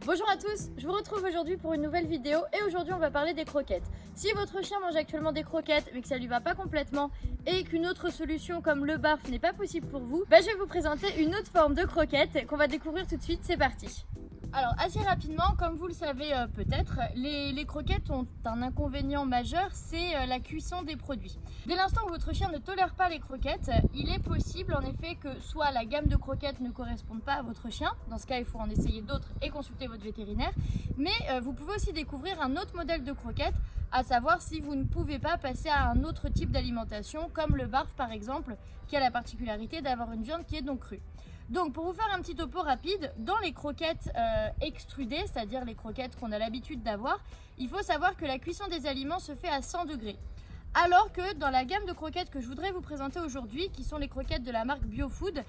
Bonjour à tous, je vous retrouve aujourd'hui pour une nouvelle vidéo et aujourd'hui on va parler des croquettes. Si votre chien mange actuellement des croquettes mais que ça lui va pas complètement et qu'une autre solution comme le barf n'est pas possible pour vous, je vais vous présenter une autre forme de croquette qu'on va découvrir tout de suite, c'est parti. Alors assez rapidement, comme vous le savez peut-être, les croquettes ont un inconvénient majeur, c'est la cuisson des produits. Dès l'instant où votre chien ne tolère pas les croquettes, il est possible en effet que soit la gamme de croquettes ne corresponde pas à votre chien, dans ce cas il faut en essayer d'autres et consulter votre vétérinaire, mais vous pouvez aussi découvrir un autre modèle de croquettes, à savoir si vous ne pouvez pas passer à un autre type d'alimentation, comme le barf par exemple, qui a la particularité d'avoir une viande qui est donc crue. Donc pour vous faire un petit topo rapide, dans les croquettes extrudées, c'est-à-dire les croquettes qu'on a l'habitude d'avoir, il faut savoir que la cuisson des aliments se fait à 100 degrés. Alors que dans la gamme de croquettes que je voudrais vous présenter aujourd'hui, qui sont les croquettes de la marque BioFood,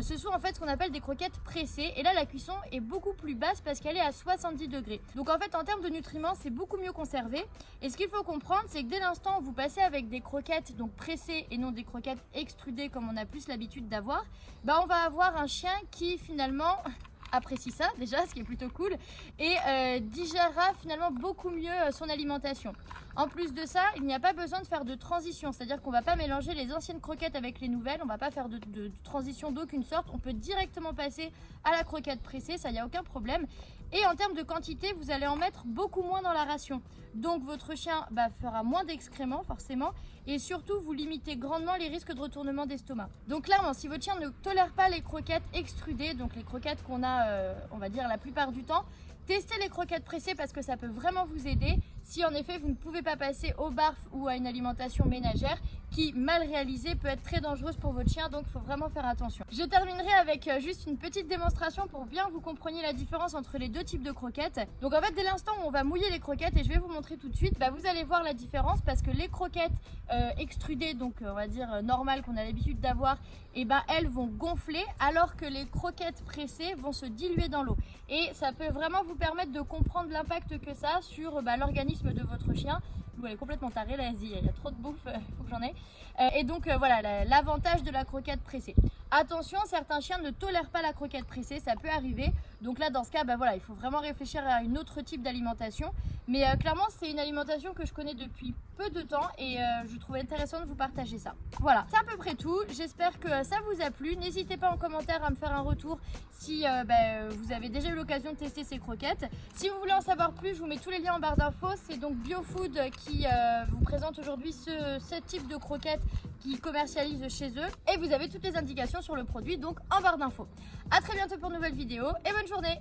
ce sont en fait ce qu'on appelle des croquettes pressées. Et là la cuisson est beaucoup plus basse parce qu'elle est à 70 degrés. Donc en fait en termes de nutriments c'est beaucoup mieux conservé. Et ce qu'il faut comprendre c'est que dès l'instant où vous passez avec des croquettes donc pressées et non des croquettes extrudées comme on a plus l'habitude d'avoir, on va avoir un chien qui finalement apprécie ça déjà, ce qui est plutôt cool, et digérera finalement beaucoup mieux son alimentation. En plus de ça, il n'y a pas besoin de faire de transition, c'est-à-dire qu'on ne va pas mélanger les anciennes croquettes avec les nouvelles, on ne va pas faire de transition d'aucune sorte, on peut directement passer à la croquette pressée, ça il n'y a aucun problème. Et en termes de quantité, vous allez en mettre beaucoup moins dans la ration. Donc votre chien fera moins d'excréments forcément, et surtout vous limitez grandement les risques de retournement d'estomac. Donc clairement, si votre chien ne tolère pas les croquettes extrudées, donc les croquettes qu'on a on va dire la plupart du temps, testez les croquettes pressées parce que ça peut vraiment vous aider si en effet vous ne pouvez pas passer au barf ou à une alimentation ménagère qui, mal réalisée, peut être très dangereuse pour votre chien, donc il faut vraiment faire attention. Je terminerai avec juste une petite démonstration pour bien vous compreniez la différence entre les deux types de croquettes. Donc en fait dès l'instant où on va mouiller les croquettes, et je vais vous montrer tout de suite, vous allez voir la différence parce que les croquettes extrudées, donc on va dire normales qu'on a l'habitude d'avoir, elles vont gonfler alors que les croquettes pressées vont se diluer dans l'eau. Et ça peut vraiment vous permettre de comprendre l'impact que ça a sur l'organisme de votre chien. Elle est complètement tarée là, il y a trop de bouffe, il faut que j'en ai. Et donc voilà l'avantage de la croquette pressée. Attention, certains chiens ne tolèrent pas la croquette pressée, ça peut arriver. Donc là dans ce cas, il faut vraiment réfléchir à une autre type d'alimentation. Mais clairement c'est une alimentation que je connais depuis peu de temps et je trouvais intéressant de vous partager ça. Voilà, c'est à peu près tout. J'espère que ça vous a plu. N'hésitez pas en commentaire à me faire un retour si vous avez déjà eu l'occasion de tester ces croquettes. Si vous voulez en savoir plus, je vous mets tous les liens en barre d'infos. C'est donc BioFood qui vous présente aujourd'hui ce type de croquettes qui commercialisent chez eux. Et vous avez toutes les indications sur le produit donc en barre d'infos. A très bientôt pour une nouvelle vidéo et bonne journée.